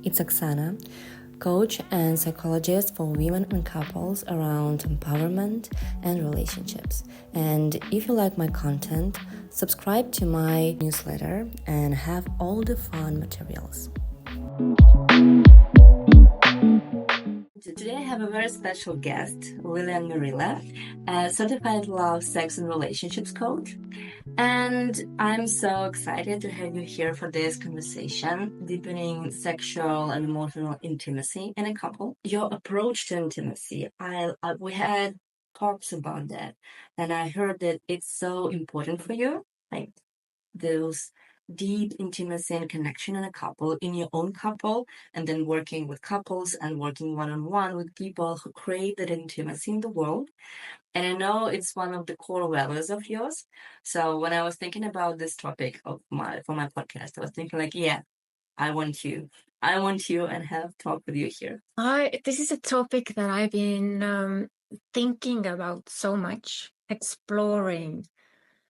it's Oksana, coach and psychologist for women and couples around empowerment and relationships. And if you like my content, subscribe to my newsletter and have all the fun materials. Today I have a very special guest, Lilian Merila, a certified love, sex, and relationships coach. And I'm so excited to have you here for this conversation, deepening sexual and emotional intimacy in a couple. Your approach to intimacy, we had talks about that, and I heard that it's so important for you, like those deep intimacy and connection in a couple, in your own couple, and then working with couples and working one-on-one with people who crave that intimacy in the world. And I know it's one of the core values of yours. So when I was thinking about this topic for my podcast, I was thinking like, yeah, I want you. I want you and have talk with you here. This is a topic that I've been thinking about so much, exploring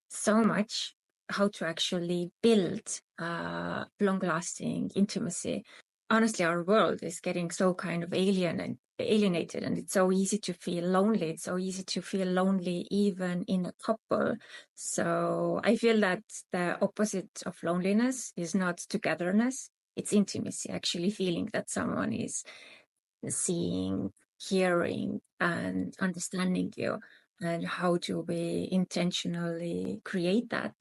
so much, how to actually build long-lasting intimacy. Honestly, our world is getting so kind of alienated, and it's so easy to feel lonely. It's so easy to feel lonely even in a couple. So I feel that the opposite of loneliness is not togetherness, it's intimacy, actually feeling that someone is seeing, hearing, and understanding you. And how do we intentionally create that?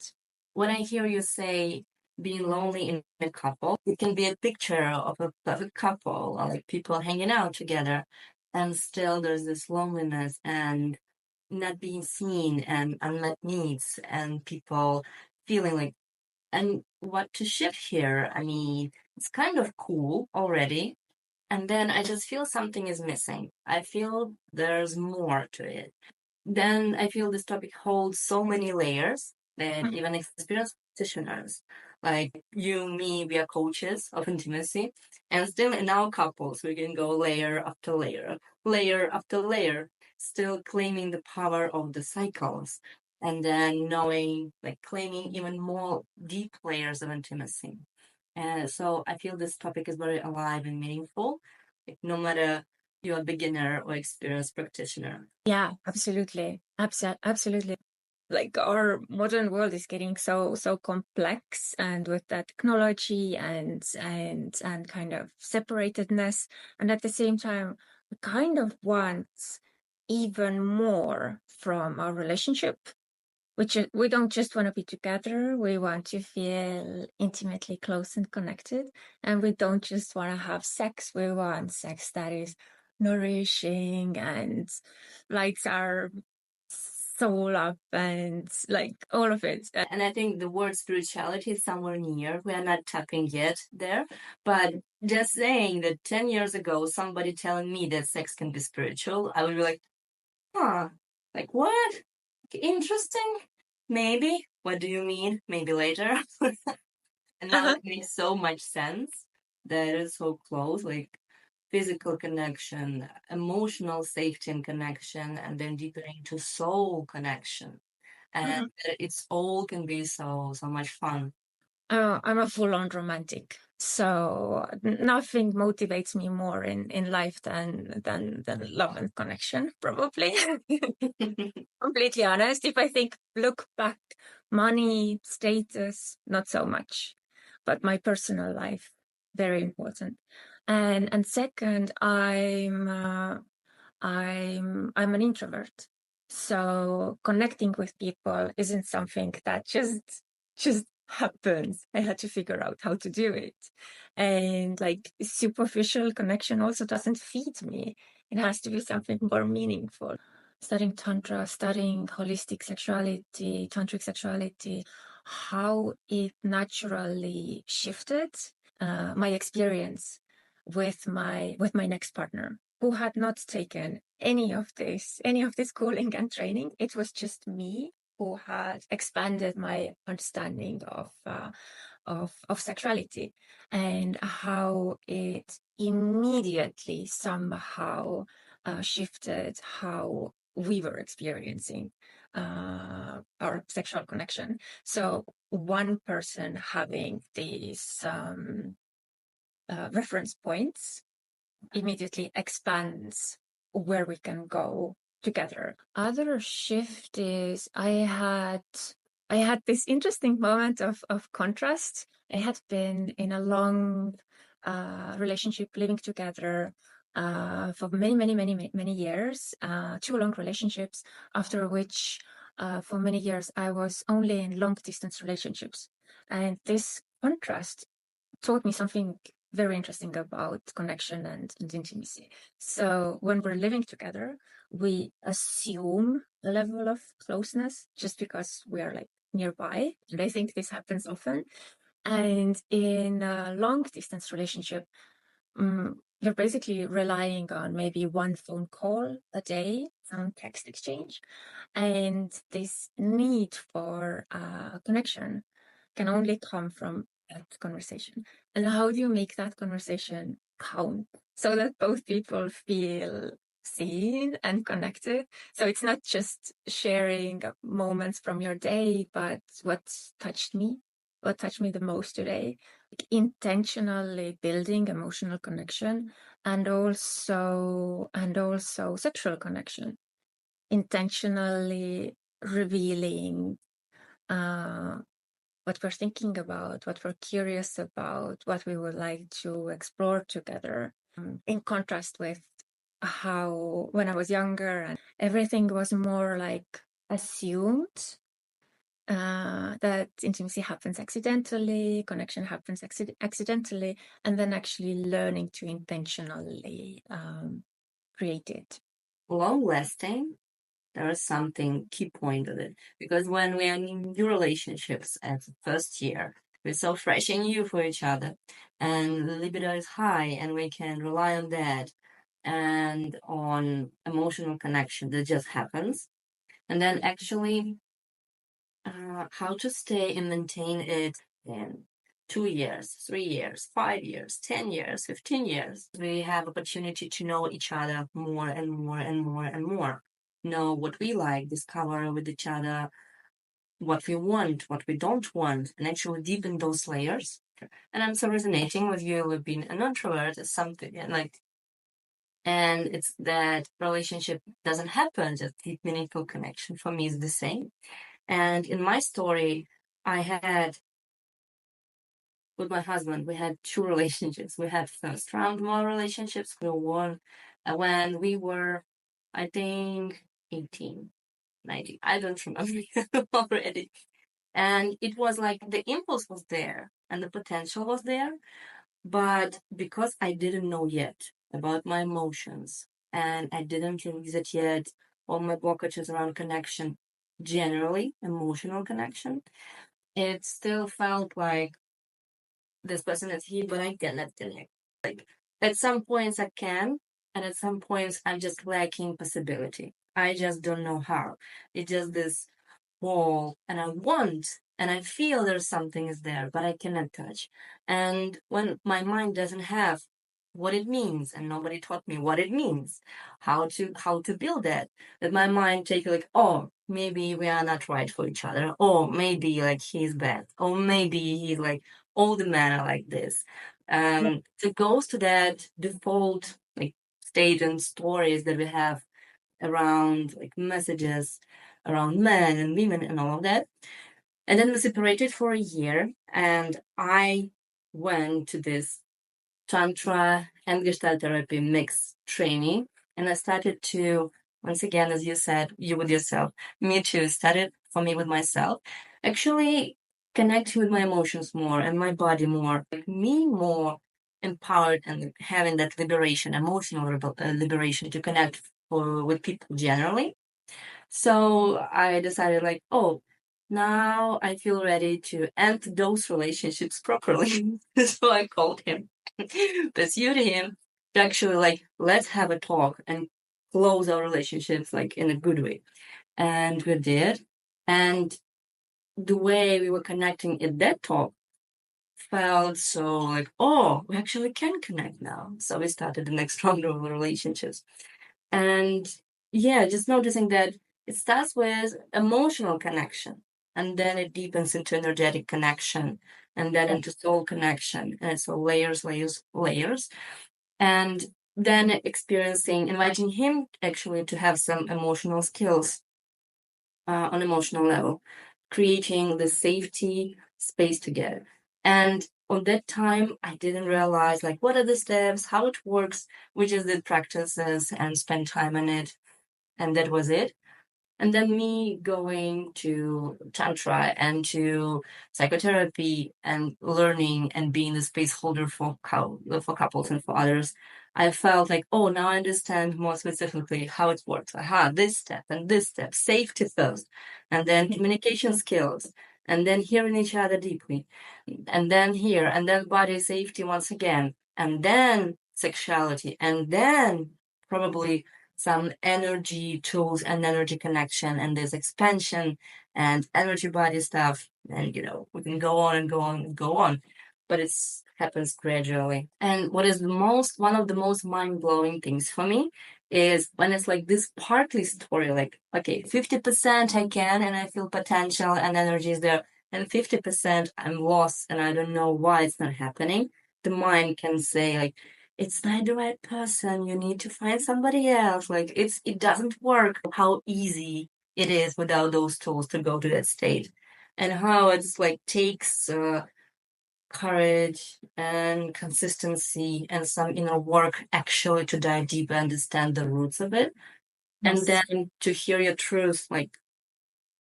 When I hear you say being lonely in a couple, it can be a picture of a perfect couple, or like people hanging out together, and still there's this loneliness and not being seen and unmet needs and people feeling like, and what to shift here? I mean, it's kind of cool already. And then I just feel something is missing. I feel there's more to it. Then I feel this topic holds so many layers that even experienced practitioners like you, me, we are coaches of intimacy, and still in our couples, we can go layer after layer, layer after layer, still claiming the power of the cycles, and then knowing, like claiming even more deep layers of intimacy. And so I feel this topic is very alive and meaningful, like no matter you're a beginner or experienced practitioner. Yeah, absolutely. Absolutely. Like our modern world is getting so complex, and with that technology and kind of separatedness, and at the same time we kind of want even more from our relationship, which we don't just want to be together, we want to feel intimately close and connected, and we don't just want to have sex, we want sex that is nourishing and lights our soul up and like all of it. And I think the word spirituality is somewhere near. We are not tapping yet there. But just saying that 10 years ago, somebody telling me that sex can be spiritual, I would be like, huh, like what? Interesting. Maybe. What do you mean? Maybe later. And now it makes so much sense that it's so close, like physical connection, emotional safety and connection, and then deepening to soul connection. And it's all can be so much fun. I'm a full-on romantic, so nothing motivates me more in life than love and connection, probably. Completely honest, if I look back, money, status, not so much, but my personal life, very important. And second, I'm an introvert, so connecting with people isn't something that just happens. I had to figure out how to do it, and like superficial connection also doesn't feed me. It has to be something more meaningful. Studying tantra, studying holistic sexuality, tantric sexuality, how it naturally shifted my experience with my next partner, who had not taken any of this schooling and training. It was just me who had expanded my understanding of sexuality, and how it immediately somehow shifted how we were experiencing our sexual connection. So one person having this reference points immediately expands where we can go together. Other shift is I had this interesting moment of contrast. I had been in a long relationship living together for many years, 2 long relationships, after which for many years I was only in long distance relationships. And this contrast taught me something very interesting about connection and intimacy. So when we're living together, we assume a level of closeness just because we are like nearby. And I think this happens often. And in a long distance relationship, you're basically relying on maybe one phone call a day, some text exchange. And this need for connection can only come from that conversation. And how do you make that conversation count so that both people feel seen and connected? So it's not just sharing moments from your day, but what touched me the most today, like intentionally building emotional connection and also sexual connection, intentionally revealing what we're thinking about, what we're curious about, what we would like to explore together. In contrast with how, when I was younger, and everything was more like assumed, that intimacy happens accidentally, connection happens accidentally, and then actually learning to intentionally create it. Long lasting, there is something key point of it, because when we are in new relationships at the first year, we're so fresh and new for each other, and the libido is high, and we can rely on that and on emotional connection that just happens. And then actually, how to stay and maintain it in 2 years, 3 years, 5 years, 10 years, 15 years. We have opportunity to know each other more and more and more and more. Know what we like, discover with each other what we want, what we don't want, and actually deepen those layers. And I'm so resonating with you with being an introvert as something like, and it's that relationship doesn't happen, just deep, meaningful connection for me is the same. And in my story, I had with my husband, we had 2 relationships. We had first round more relationships. We won when we were, I think, 18, 19. I don't remember already. And it was like the impulse was there and the potential was there. But because I didn't know yet about my emotions and I didn't release it yet, all my blockages around connection, generally emotional connection, it still felt like this person is here, but I cannot connect. Like at some points I can, and at some points I'm just lacking possibility. I just don't know how. It's just this wall, and I want, and I feel there's something is there, but I cannot touch. And when my mind doesn't have what it means, and nobody taught me what it means, how to build that my mind take like, oh, maybe we are not right for each other, or maybe like he's bad, or maybe he's like all the men are like this. So it goes to that default like state and stories that we have around like messages around men and women and all of that. And then we separated for a year, and I went to this Tantra and Gestalt therapy mix training. And I started to, once again, as you said, you with yourself, me too, started for me with myself, actually connecting with my emotions more and my body more, like me more empowered and having that liberation, emotional liberation to connect with people generally. So I decided, like, oh, now I feel ready to end those relationships properly. So I called him, pursued him to actually, like, let's have a talk and close our relationships, like, in a good way. And we did. And the way we were connecting in that talk felt so like, oh, we actually can connect now. So we started the next round of relationships. And yeah, just noticing that it starts with emotional connection. and then it deepens into energetic connection, and then into soul connection, and so layers, layers, layers, and then inviting him actually to have some emotional skills on emotional level, creating the safety space together. And on that time, I didn't realize like what are the steps, how it works. We just did practices and spent time on it, and that was it. And then me going to Tantra and to psychotherapy and learning and being the space holder for couples and for others, I felt like, oh, now I understand more specifically how it works. Aha, this step, safety first, and then communication skills, and then hearing each other deeply, and then here, and then body safety once again, and then sexuality, and then probably some energy tools and energy connection, and there's expansion and energy body stuff, and we can go on and go on and go on, but it happens gradually. And what is one of the most mind-blowing things for me is when it's like this partly story, like, okay, 50% I can and I feel potential and energy is there, and 50% I'm lost and I don't know why it's not happening. The mind can say like, it's not the right person, you need to find somebody else, like it doesn't work. How easy it is without those tools to go to that state, and how it's like takes courage and consistency and some inner work actually to dive deep and understand the roots of it. And then to hear your truth, like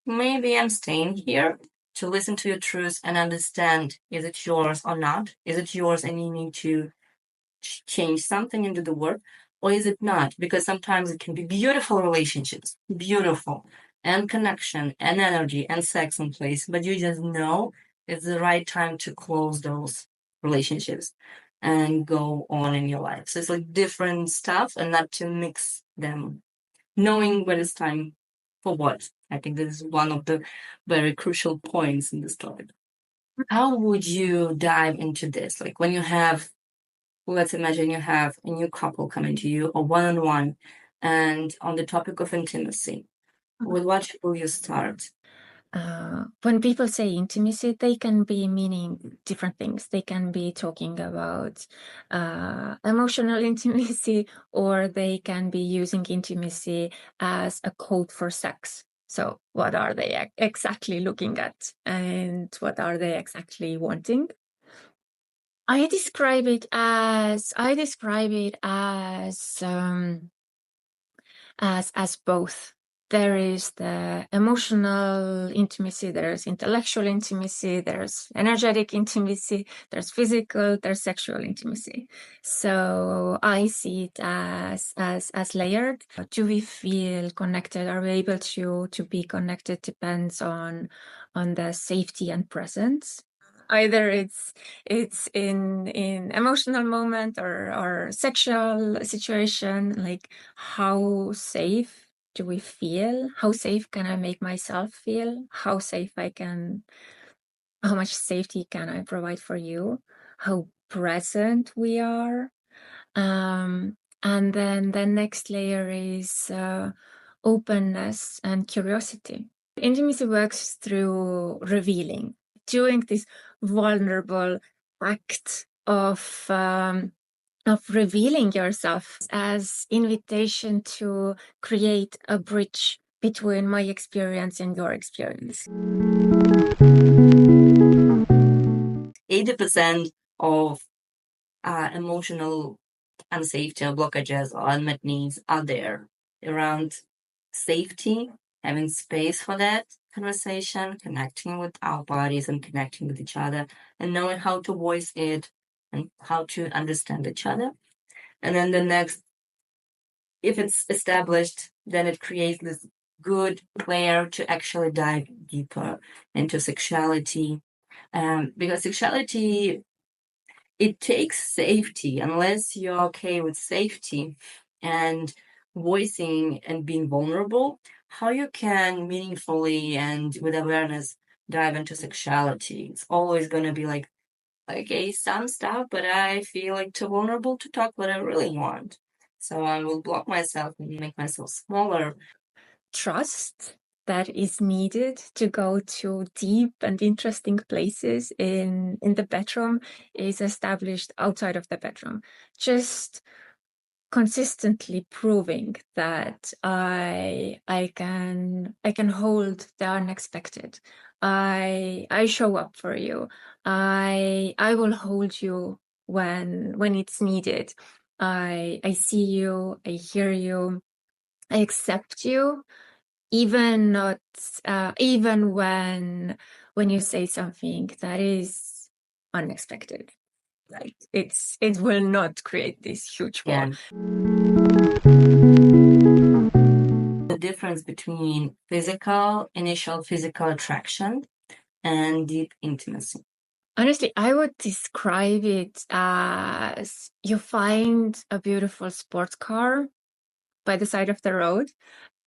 maybe I'm staying here, to listen to your truth and understand, is it yours or not? Is it yours and you need to change something into the work, or is it not? Because sometimes it can be beautiful relationships, beautiful, and connection and energy and sex in place, but you just know it's the right time to close those relationships and go on in your life. So it's like different stuff and not to mix them, knowing when it's time for what. I think this is one of the very crucial points in this topic. How would you dive into this? Like when you have, let's imagine you have a new couple coming to you or one-on-one, and on the topic of intimacy, with what will you start? When people say intimacy, they can be meaning different things. They can be talking about emotional intimacy, or they can be using intimacy as a code for sex. So what are they exactly looking at, and what are they exactly wanting? I describe it as both. There is the emotional intimacy, there's intellectual intimacy, there's energetic intimacy, there's physical, there's sexual intimacy. So I see it as layered. Do we feel connected? Are we able to be connected? Depends on the safety and presence. Either it's in emotional moment or sexual situation, like how safe do we feel? How safe can I make myself feel? How much safety can I provide for you? How present we are. And then the next layer is openness and curiosity. Intimacy works through revealing, doing this vulnerable act of revealing yourself as invitation to create a bridge between my experience and your experience. 80% of emotional unsafety or blockages or unmet needs are there around safety, having space for that conversation, connecting with our bodies and connecting with each other, and knowing how to voice it and how to understand each other. And then the next, if it's established, then it creates this good layer to actually dive deeper into sexuality. Because sexuality, it takes safety. Unless you're okay with safety and voicing and being vulnerable, how you can meaningfully and with awareness dive into sexuality? It's always going to be like, okay, some stuff, but I feel like too vulnerable to talk what I really want. So I will block myself and make myself smaller. Trust that is needed to go to deep and interesting places in the bedroom is established outside of the bedroom. Just consistently proving that I can hold the unexpected. I show up for you. I will hold you when it's needed. I see you, I hear you, I accept you, even not even when you say something that is unexpected. Like it will not create this huge wall. The difference between initial physical attraction and deep intimacy. Honestly, I would describe it as you find a beautiful sports car by the side of the road,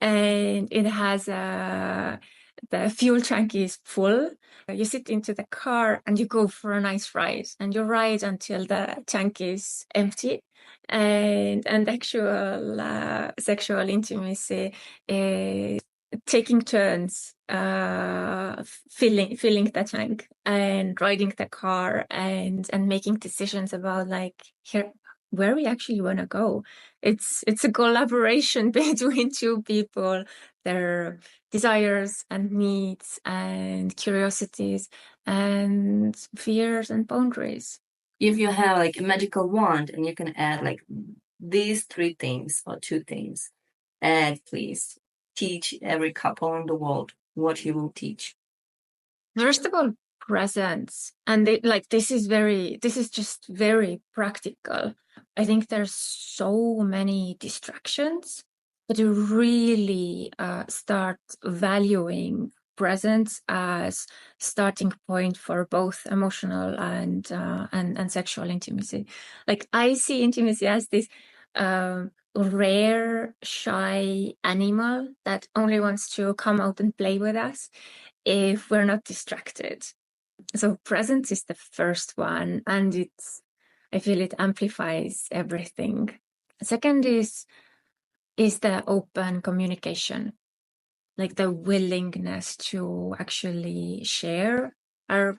and it has the fuel tank is full. You sit into the car and you go for a nice ride, and you ride until the tank is empty. And actual sexual intimacy is taking turns filling the tank and riding the car and making decisions about like here where we actually want to go. It's a collaboration between two people, their desires and needs and curiosities and fears and boundaries. If you have like a magical wand and you can add like these 3 things or 2 things, and please teach every couple in the world what you will teach. First of all, presence. And this is just very practical. I think there's so many distractions, but to really start valuing presence as starting point for both emotional and sexual intimacy. Like I see intimacy as this rare, shy animal that only wants to come out and play with us if we're not distracted. So presence is the first one, and I feel it amplifies everything. Second is the open communication, like the willingness to actually share our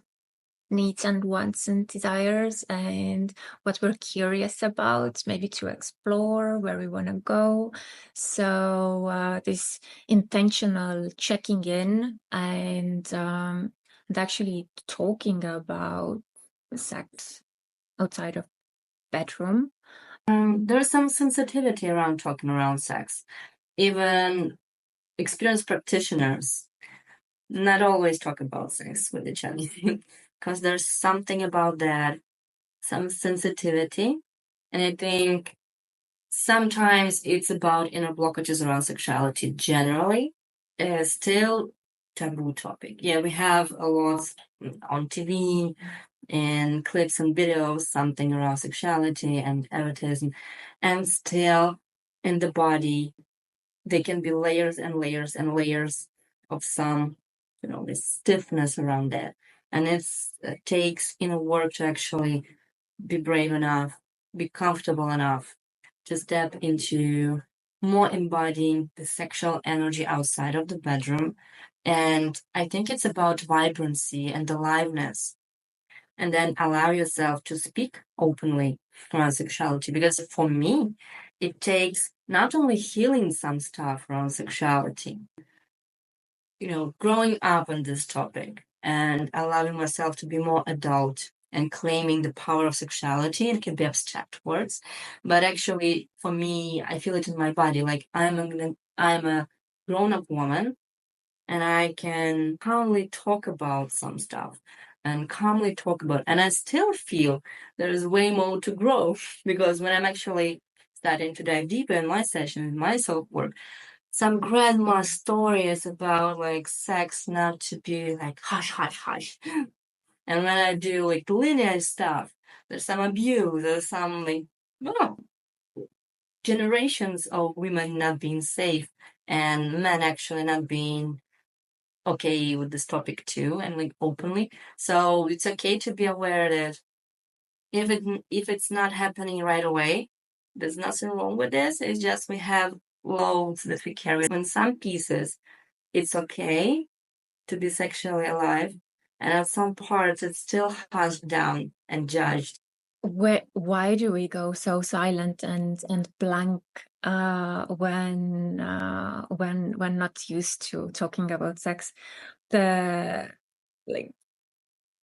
needs and wants and desires and what we're curious about, maybe to explore where we want to go. So this intentional checking in and actually talking about sex outside of bedroom. There's some sensitivity around talking around sex. Even experienced practitioners not always talk about sex with each other because there's something about that, some sensitivity. And I think sometimes it's about inner blockages around sexuality generally. It's still taboo topic. Yeah, we have a lot on TV and clips and videos, something around sexuality and erotism, and still in the body, there can be layers and layers and layers of some, this stiffness around that. And it takes inner work to actually be brave enough, be comfortable enough to step into more embodying the sexual energy outside of the bedroom. And I think it's about vibrancy and aliveness. And then allow yourself to speak openly around sexuality. Because for me, it takes not only healing some stuff around sexuality, growing up on this topic and allowing myself to be more adult and claiming the power of sexuality. It can be abstract words, but actually for me, I feel it in my body. Like I'm a grown-up woman and I can calmly talk about some stuff and I still feel there's way more to grow because when I'm actually starting to dive deeper in my session, in my self-work, some grandma stories about like sex not to be like hush, hush, hush. And when I do like lineage stuff, there's some abuse, there's some like, oh, generations of women not being safe and men actually not being okay with this topic too and like openly. So it's okay to be aware that if it's not happening right away, there's nothing wrong with this. It's just we have loads that we carry. When some pieces it's okay to be sexually alive, and at some parts it's still hushed down and judged. Why do we go so silent and blank when not used to talking about sex? The like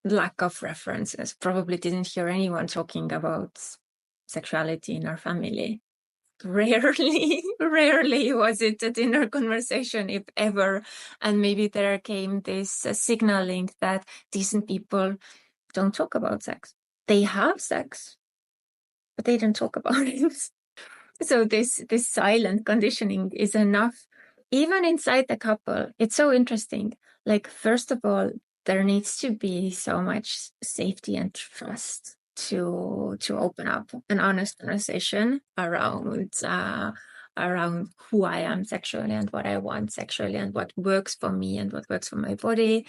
lack of references. Probably didn't hear anyone talking about sexuality in our family. Rarely was it a dinner conversation, if ever. And maybe there came this signaling that decent people don't talk about sex. They have sex, but they don't talk about it. So this silent conditioning is enough, even inside the couple. It's so interesting. Like, first of all, there needs to be so much safety and trust to open up an honest conversation around who I am sexually and what I want sexually and what works for me and what works for my body.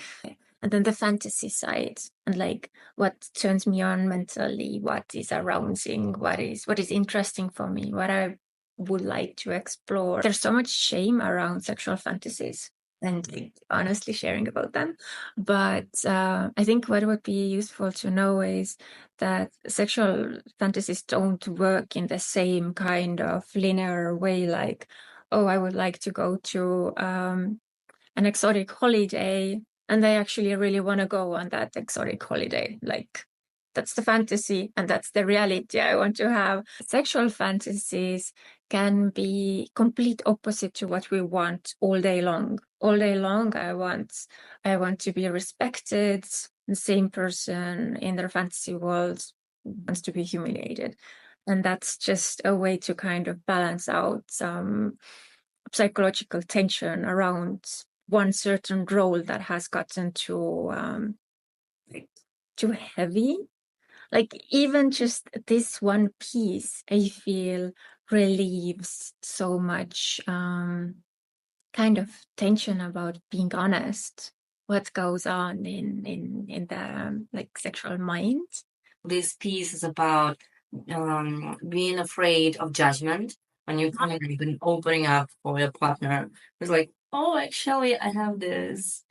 And then the fantasy side, and like what turns me on mentally, what is arousing, what is interesting for me, what I would like to explore. There's so much shame around sexual fantasies and like, honestly sharing about them. But I think what would be useful to know is that sexual fantasies don't work in the same kind of linear way, like, oh, I would like to go to an exotic holiday, and they actually really want to go on that exotic holiday. Like, that's the fantasy and that's the reality I want to have. Sexual fantasies can be complete opposite to what we want all day long. All day long, I want to be respected. The same person in their fantasy world wants to be humiliated. And that's just a way to kind of balance out some psychological tension around one certain role that has gotten too heavy. Like, even just this one piece, I feel, relieves so much kind of tension about being honest, what goes on in the like sexual mind. This piece is about being afraid of judgment when you're kind of been opening up for your partner. It's like, oh, actually, I have this,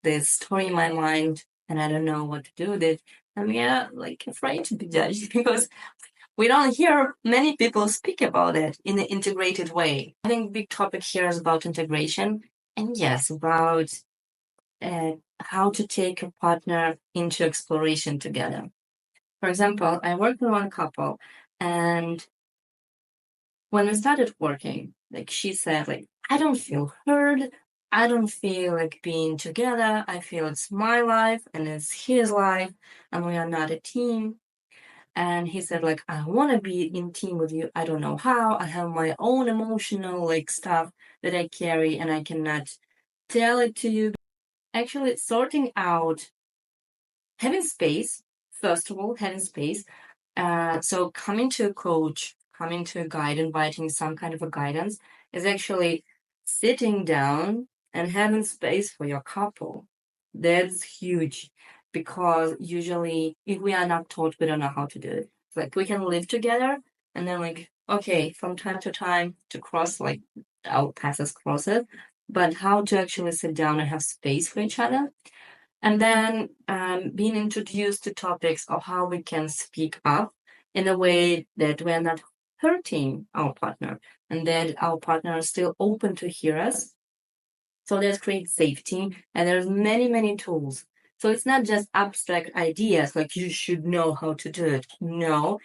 this story in my mind, and I don't know what to do with it. I'm like afraid to be judged because we don't hear many people speak about it in an integrated way. I think big topic here is about integration, and yes, about how to take a partner into exploration together. For example, I worked with one couple, and when we started working, like she said, like, I don't feel heard. I don't feel like being together. I feel it's my life and it's his life, and we are not a team. And he said, like, I want to be in team with you. I don't know how. I have my own emotional like stuff that I carry, and I cannot tell it to you. Actually, sorting out having space, first of all, having space. So coming to a coach, coming to a guide, inviting some kind of a guidance is actually sitting down and having space for your couple. That's huge because usually if we are not taught, we don't know how to do it. Like we can live together and then like, okay, from time to time to cross like our paths cross it, but how to actually sit down and have space for each other and then being introduced to topics of how we can speak up in a way that we're not hurting our partner and that our partner is still open to hear us. So that creates safety, and there's many tools. So it's not just abstract ideas like you should know how to do it. No,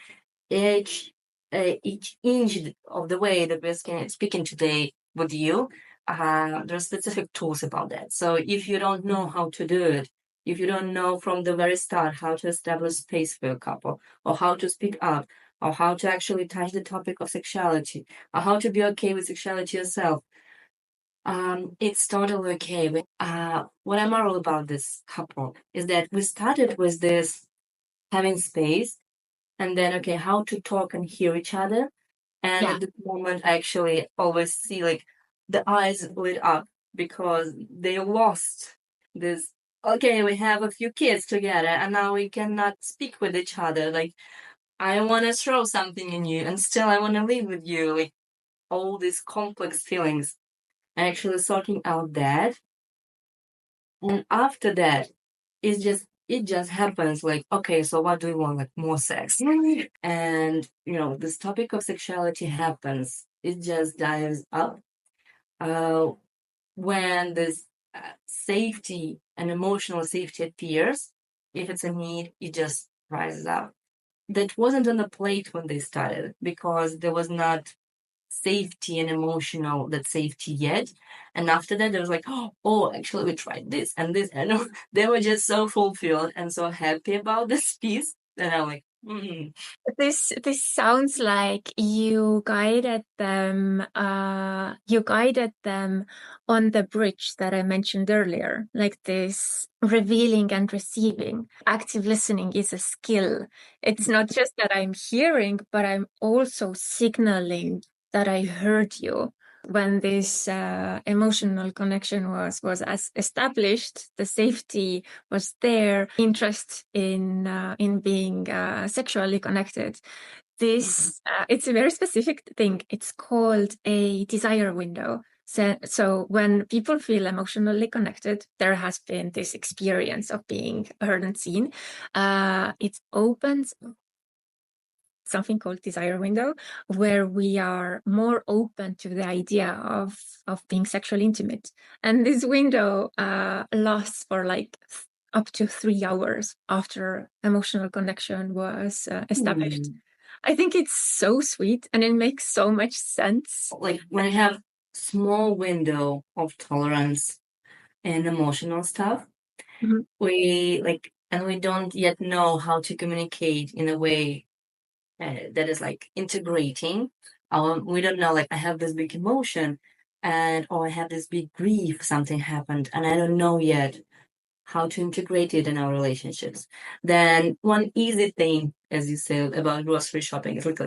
each inch of the way that we're speaking today with you, there's specific tools about that. So if you don't know how to do it, if you don't know from the very start how to establish space for a couple, or how to speak up, or how to actually touch the topic of sexuality, or how to be okay with sexuality yourself, it's totally okay. What I marvel about this couple is that we started with this having space and then okay how to talk and hear each other, and Yeah. at the moment I actually always see like the eyes lit up because they lost this, okay, we have a few kids together and now we cannot speak with each other, like I want to throw something in you and still I want to live with you, like all these complex feelings. and actually sorting out that. And after that, it just happens like, okay, so what do we want? Like more sex. And this topic of sexuality happens. It just dives up. Uh, when this safety and emotional safety appears, if it's a need, it just rises up. That wasn't on the plate when they started because there was not safety and emotional that safety yet. And after that, there was like, oh, actually, we tried this and this. And they were just so fulfilled and so happy about this piece that I'm like, This sounds like you guided them on the bridge that I mentioned earlier, like this revealing and receiving. Active listening is a skill. It's not just that I'm hearing, but I'm also signaling that I heard you. When this emotional connection was as established, the safety was there, interest in being sexually connected. This it's a very specific thing. It's called a desire window. So when people feel emotionally connected, there has been this experience of being heard and seen. It opens something called desire window, where we are more open to the idea of being sexually intimate. And this window lasts for like up to 3 hours after emotional connection was established. I think it's so sweet and it makes so much sense. Like when I have small window of tolerance and emotional stuff, we don't yet know how to communicate in a way that is like integrating. We don't know, like I have this big emotion or I have this big grief, something happened, and I don't know yet how to integrate it in our relationships. Then one easy thing, as you said, about grocery shopping is like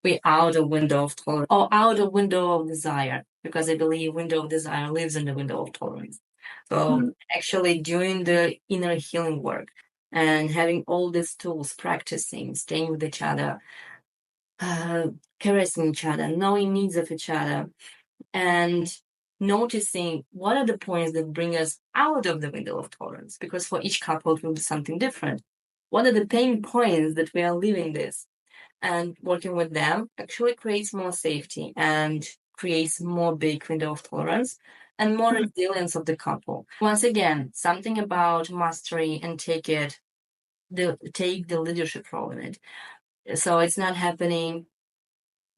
we out a window of tolerance or out a window of desire, because I believe window of desire lives in the window of tolerance. So actually doing the inner healing work and having all these tools, practicing, staying with each other, caressing each other, knowing needs of each other, and noticing what are the points that bring us out of the window of tolerance, because for each couple it will be something different. What are the pain points that we are living this? And working with them actually creates more safety and creates more big window of tolerance and more resilience of the couple. Once again, something about mastery and take the leadership role in it. So it's not happening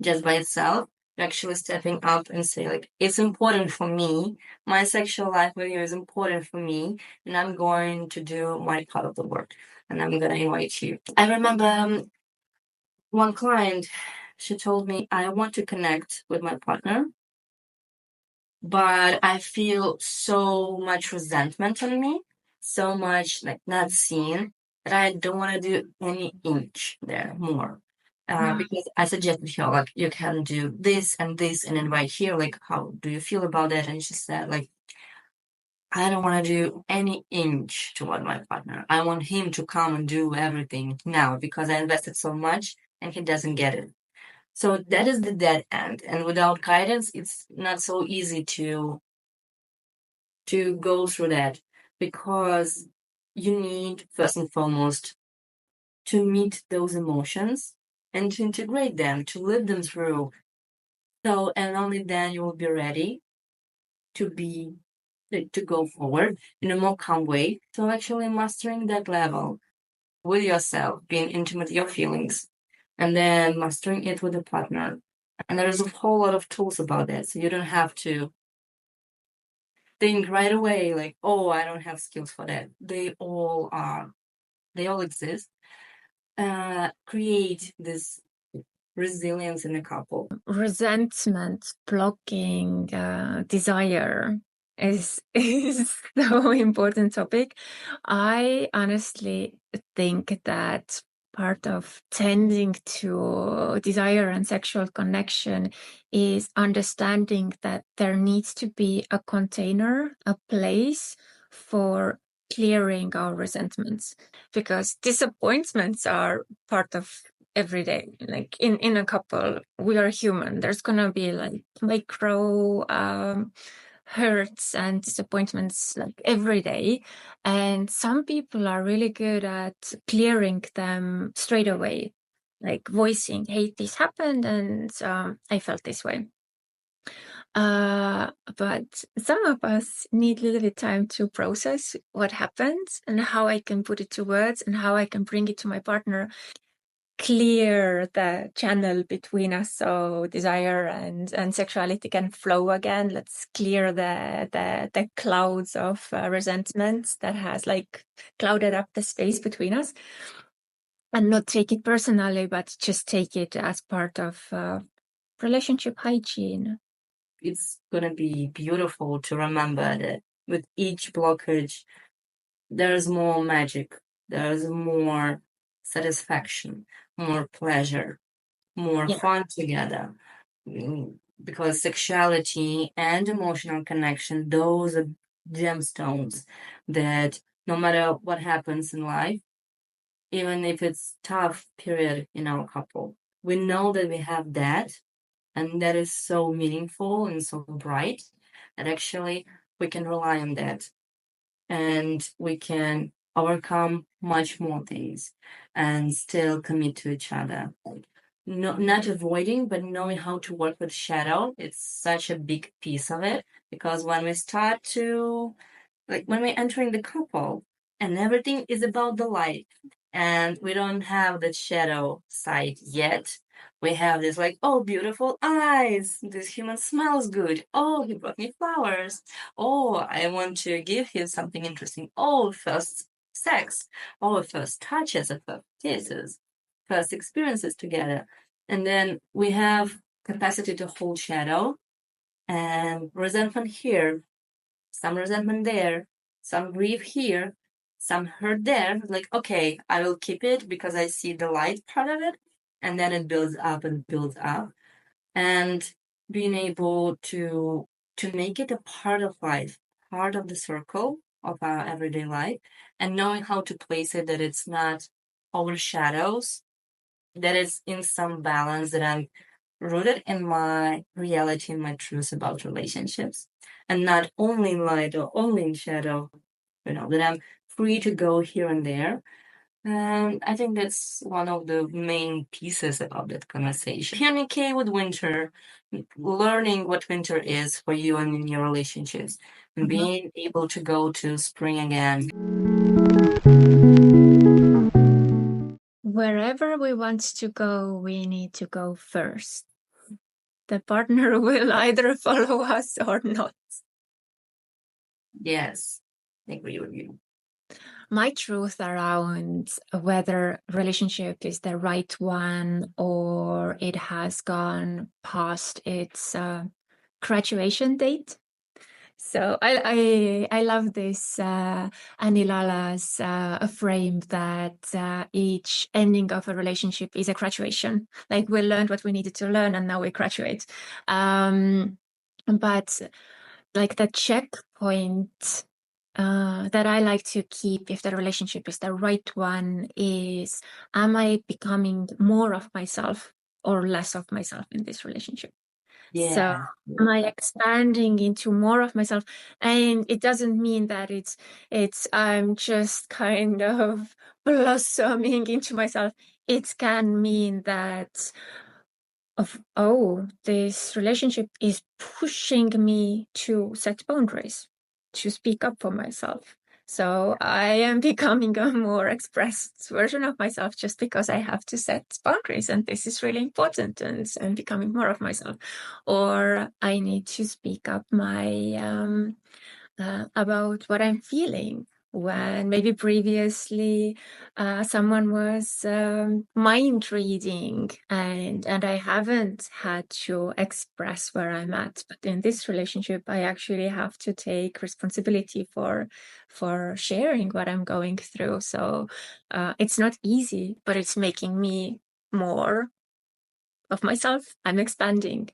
just by itself. You're actually stepping up and say, like, it's important for me. My sexual life with you is important for me, and I'm going to do my part of the work, and I'm going to invite you. I remember one client, she told me, I want to connect with my partner, but I feel so much resentment on me, so much like not seen, that I don't want to do any inch there more. Because I suggested her, like, you can do this and invite here, like, how do you feel about that? And she said, like, I don't want to do any inch toward my partner. I want him to come and do everything now because I invested so much and he doesn't get it. So that is the dead end. And without guidance, it's not so easy to go through that, because you need, first and foremost, to meet those emotions and to integrate them, to live them through. So, and only then you will be ready to go forward in a more calm way. So actually mastering that level with yourself, being intimate with your feelings, and then mastering it with a partner. And there's a whole lot of tools about that. So you don't have to think right away like, oh, I don't have skills for that. They all exist. Create this resilience in a couple. Resentment, blocking, desire is so important topic. I honestly think that part of tending to desire and sexual connection is understanding that there needs to be a container, a place for clearing our resentments, because disappointments are part of every day. Like in a couple, we are human. There's gonna be like micro hurts and disappointments like every day. And some people are really good at clearing them straight away, like voicing, hey, this happened and I felt this way. But some of us need a little bit time to process what happened and how I can put it to words and how I can bring it to my partner, clear the channel between us so desire and sexuality can flow again. Let's clear the clouds of resentment that has like clouded up the space between us, and not take it personally, but just take it as part of relationship hygiene. It's gonna be beautiful to remember that with each blockage, there's more magic, there's more satisfaction, more pleasure, more fun together. Because sexuality and emotional connection, those are gemstones that no matter what happens in life, even if it's tough period in our couple, we know that we have that, and that is so meaningful and so bright that actually we can rely on that, and we can overcome much more things and still commit to each other. Not avoiding, but knowing how to work with shadow. It's such a big piece of it, because when we start to, like, when we're entering the couple and everything is about the light, and we don't have the shadow side yet. We have this, like, oh, beautiful eyes, this human smells good, oh, he brought me flowers, oh, I want to give him something interesting, oh, first sex, oh, first touches, first kisses, first experiences together. And then we have capacity to hold shadow and resentment here, some resentment there, some grief here, some hurt there. Like, okay, I will keep it because I see the light part of it. And then it builds up and builds up. And being able to make it a part of life, part of the circle of our everyday life, and knowing how to place it, that it's not overshadows, that it's in some balance, that I'm rooted in my reality and my truth about relationships, and not only in light or only in shadow, that I'm free to go here and there. And I think that's one of the main pieces about that conversation. Communicate with winter, learning what winter is for you and in your relationships, and being able to go to spring again. Wherever we want to go, we need to go first. The partner will either follow us or not. Yes, I agree with you. My truth around whether relationship is the right one or it has gone past its graduation date. So I love this Annie Lala's frame that each ending of a relationship is a graduation. Like, we learned what we needed to learn and now we graduate. But like the checkpoint that I like to keep if the relationship is the right one is, am I becoming more of myself or less of myself in this relationship? Yeah. So am I expanding into more of myself? And it doesn't mean that it's I'm just kind of blossoming into myself. It can mean that this relationship is pushing me to set boundaries, to speak up for myself. So I am becoming a more expressed version of myself just because I have to set boundaries, and this is really important, and becoming more of myself. Or I need to speak up my about what I'm feeling, when maybe previously someone was mind reading and I haven't had to express where I'm at. But in this relationship, I actually have to take responsibility for sharing what I'm going through. So it's not easy, but it's making me more of myself. I'm expanding.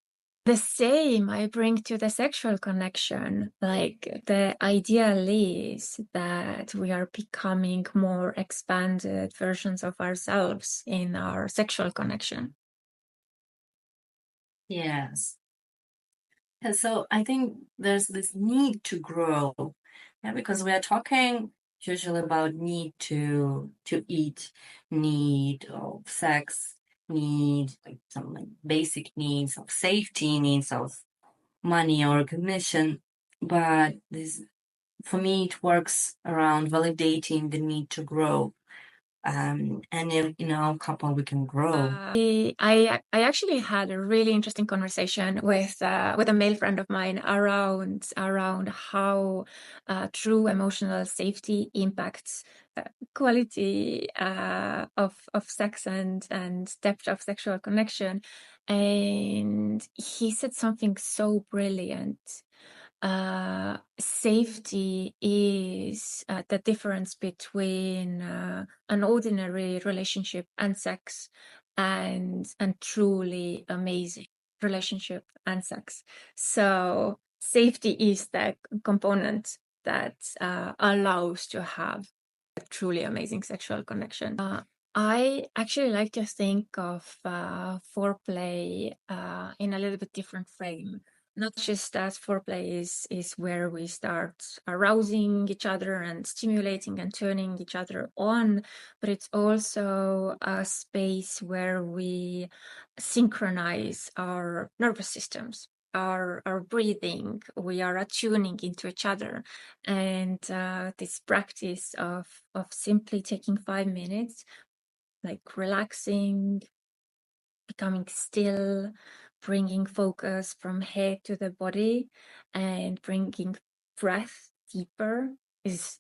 The same I bring to the sexual connection. Like, the ideal is that we are becoming more expanded versions of ourselves in our sexual connection. Yes. And so I think there's this need to grow, yeah, because we are talking usually about need to eat, need of sex, need like some like basic needs of safety, needs of money or recognition. But this for me it works around validating the need to grow. And if in our couple we can grow. I actually had a really interesting conversation with a male friend of mine around how true emotional safety impacts quality of sex and depth of sexual connection, and he said something so brilliant. Safety is the difference between an ordinary relationship and sex and truly amazing relationship and sex. So safety is the component that allows to have a truly amazing sexual connection. I actually like to think of foreplay in a little bit different frame. Not just as foreplay is where we start arousing each other and stimulating and turning each other on, but it's also a space where we synchronize our nervous systems, our breathing. We are attuning into each other, and this practice of simply taking 5 minutes, like relaxing, becoming still, bringing focus from head to the body, and bringing breath deeper is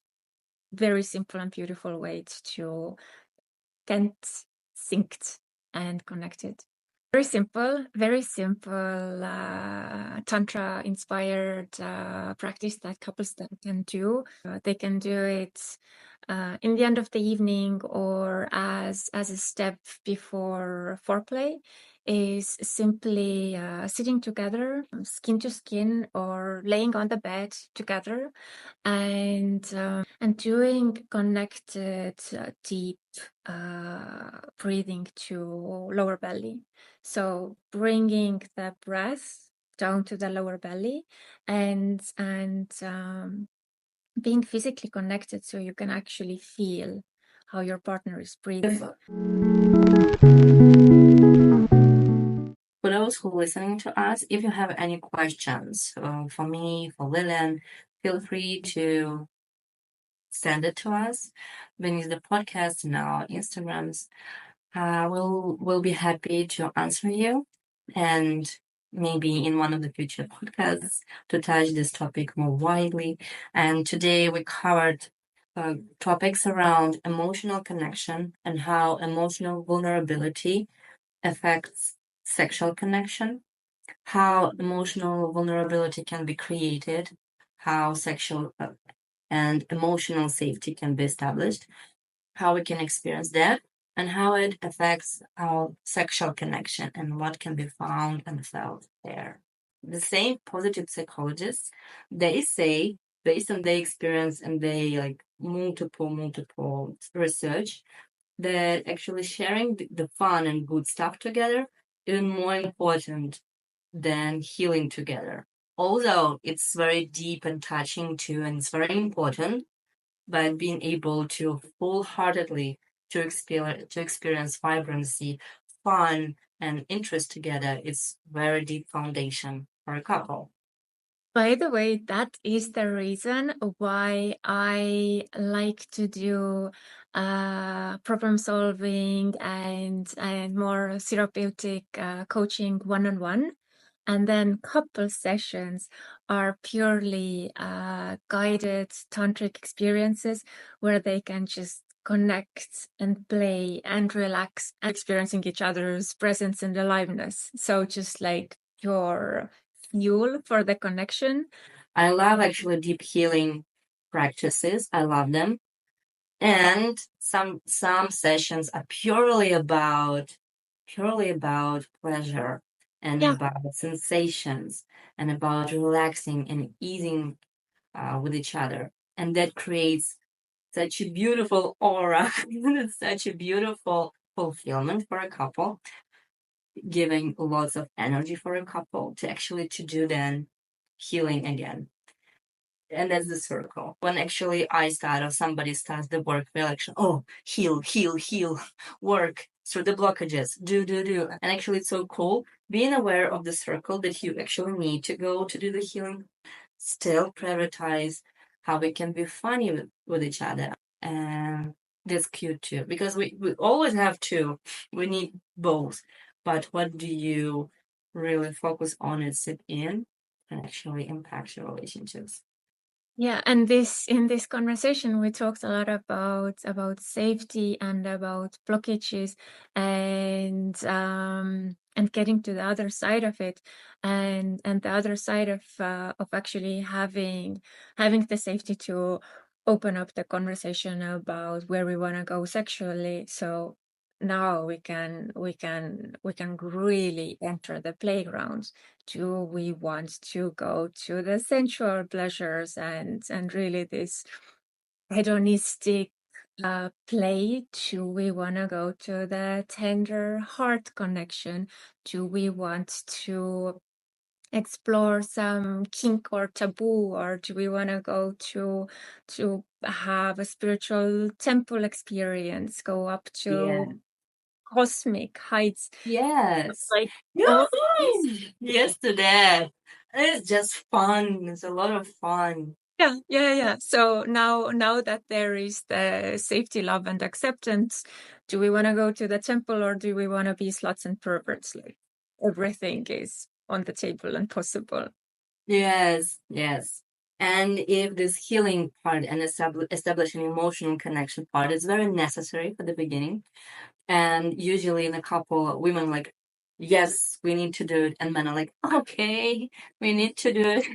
very simple and beautiful way to get synced and connected. Very simple tantra inspired practice that couples can do. They can do it in the end of the evening or as a step before foreplay, is simply sitting together, skin to skin, or laying on the bed together, and doing connected deep breathing to lower belly. So bringing the breath down to the lower belly, and being physically connected so you can actually feel how your partner is breathing. For those who are listening to us, if you have any questions for me, for Lilian, feel free to send it to us beneath the podcast in our Instagrams. We'll be happy to answer you, and maybe in one of the future podcasts to touch this topic more widely. And today we covered topics around emotional connection and how emotional vulnerability affects sexual connection, how emotional vulnerability can be created, how sexual and emotional safety can be established, how we can experience that, and how it affects our sexual connection and what can be found and felt there. The same positive psychologists, they say, based on their experience and they like multiple research, that actually sharing the fun and good stuff together is more important than healing together. Although it's very deep and touching too, and it's very important, but being able to full-heartedly to experience vibrancy, fun, and interest together is very deep foundation for a couple. By the way, that is the reason why I like to do problem solving and more therapeutic coaching one-on-one. And then couple sessions are purely guided tantric experiences where they can just connect and play and relax and experiencing each other's presence and aliveness. So just like your fuel for the connection. I love actually deep healing practices. I love them. And some sessions are purely about pleasure and about sensations and about relaxing and easing with each other. And that creates such a beautiful aura, such a beautiful fulfillment for a couple, giving lots of energy for a couple to actually to do then healing again. And that's the circle. When actually I start or somebody starts the work, we're like, oh, heal, heal, heal, work through the blockages, do. And actually, it's so cool being aware of the circle that you actually need to go to do the healing. Still prioritize how we can be funny with each other. And that's cute too, because we always have two. We need both. But what do you really focus on and sit in and actually impact your relationships? Yeah, and in this conversation we talked a lot about safety and about blockages and getting to the other side of it, and the other side of actually having the safety to open up the conversation about where we want to go sexually. So now we can really enter the playground. Do we want to go to the sensual pleasures and really this hedonistic play? Do we want to go to the tender heart connection? Do we want to explore some kink or taboo, or do we want to go to have a spiritual temple experience, go up to cosmic heights? Yes. Like all these. Yahoo! Yes to that. It's just fun. It's a lot of fun. Yeah. So now that there is the safety, love, and acceptance, do we want to go to the temple, or do we want to be sluts and perverts? Like everything is on the table and possible. Yes. And if this healing part and establishing emotional connection part is very necessary for the beginning, and usually in a couple, women like, yes, we need to do it, and men are like, okay, we need to do it.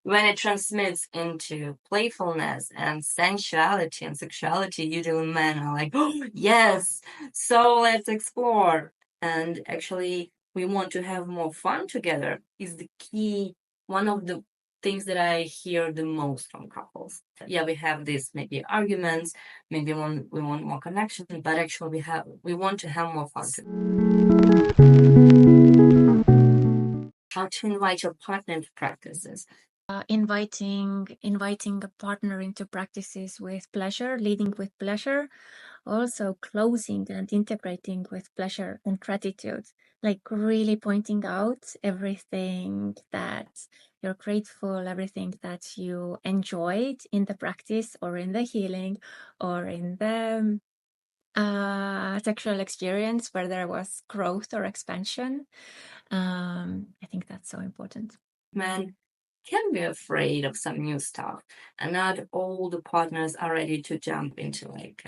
When it transmits into playfulness and sensuality and sexuality, usually men are like, oh, yes, so let's explore. And actually, we want to have more fun together, is the key, one of the things that I hear the most from couples. Yeah, we have these maybe arguments, maybe we want more connection, but actually we want to have more fun together. How to invite your partner into practices. Inviting a partner into practices with pleasure, leading with pleasure, also closing and integrating with pleasure and gratitude, like really pointing out everything that you're grateful, everything that you enjoyed in the practice or in the healing or in the sexual experience where there was growth or expansion. I think that's so important. Men can be afraid of some new stuff, and not all the partners are ready to jump into like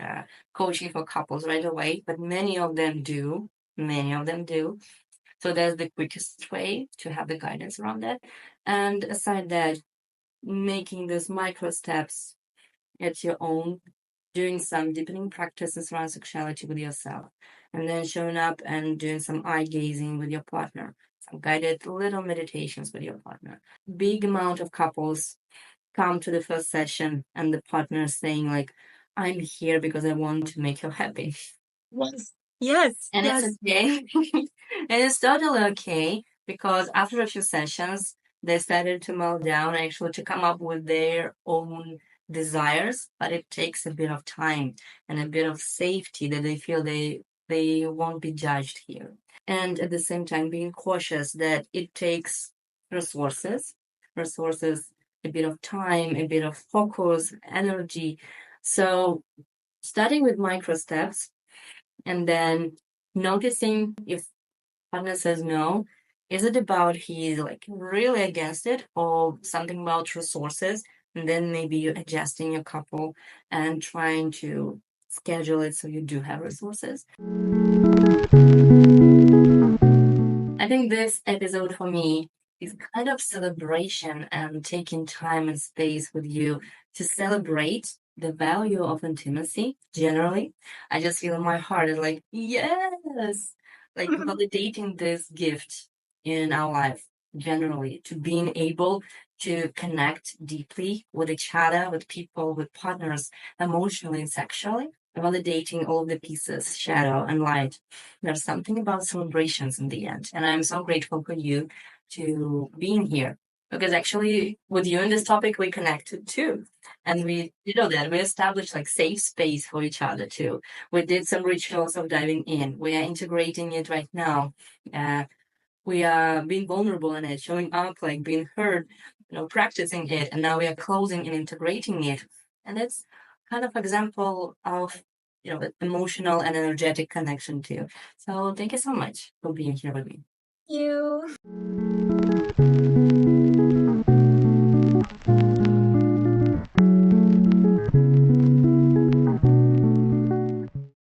coaching for couples right away, but many of them do. So that's the quickest way to have the guidance around that. And aside that, making those micro steps at your own, doing some deepening practices around sexuality with yourself, and then showing up and doing some eye gazing with your partner, some guided little meditations with your partner. Big amount of couples come to the first session and the partner is saying like, I'm here because I want to make you happy. Yes. And it's okay. And it's totally okay, because after a few sessions, they started to melt down, actually to come up with their own desires, but it takes a bit of time and a bit of safety that they feel they won't be judged here. And at the same time, being cautious that it takes resources, a bit of time, a bit of focus, energy. So starting with micro steps, and then noticing if partner says no, is it about he's like really against it, or something about resources? And then maybe you're adjusting your couple and trying to schedule it so you do have resources. I think this episode for me is kind of celebration and taking time and space with you to celebrate the value of intimacy generally. I just feel in my heart is like, yes, like validating this gift in our life generally, to being able to connect deeply with each other, with people, with partners, emotionally and sexually, validating all the pieces, shadow and light. There's something about celebrations in the end. And I'm so grateful for you to being here because actually with you in this topic, we connected too. And we, that we established like safe space for each other too. We did some rituals of diving in. We are integrating it right now. We are being vulnerable in it, showing up, like being heard, practicing it, and now we are closing and integrating it. And it's kind of example of emotional and energetic connection too. So thank you so much for being here with me. You.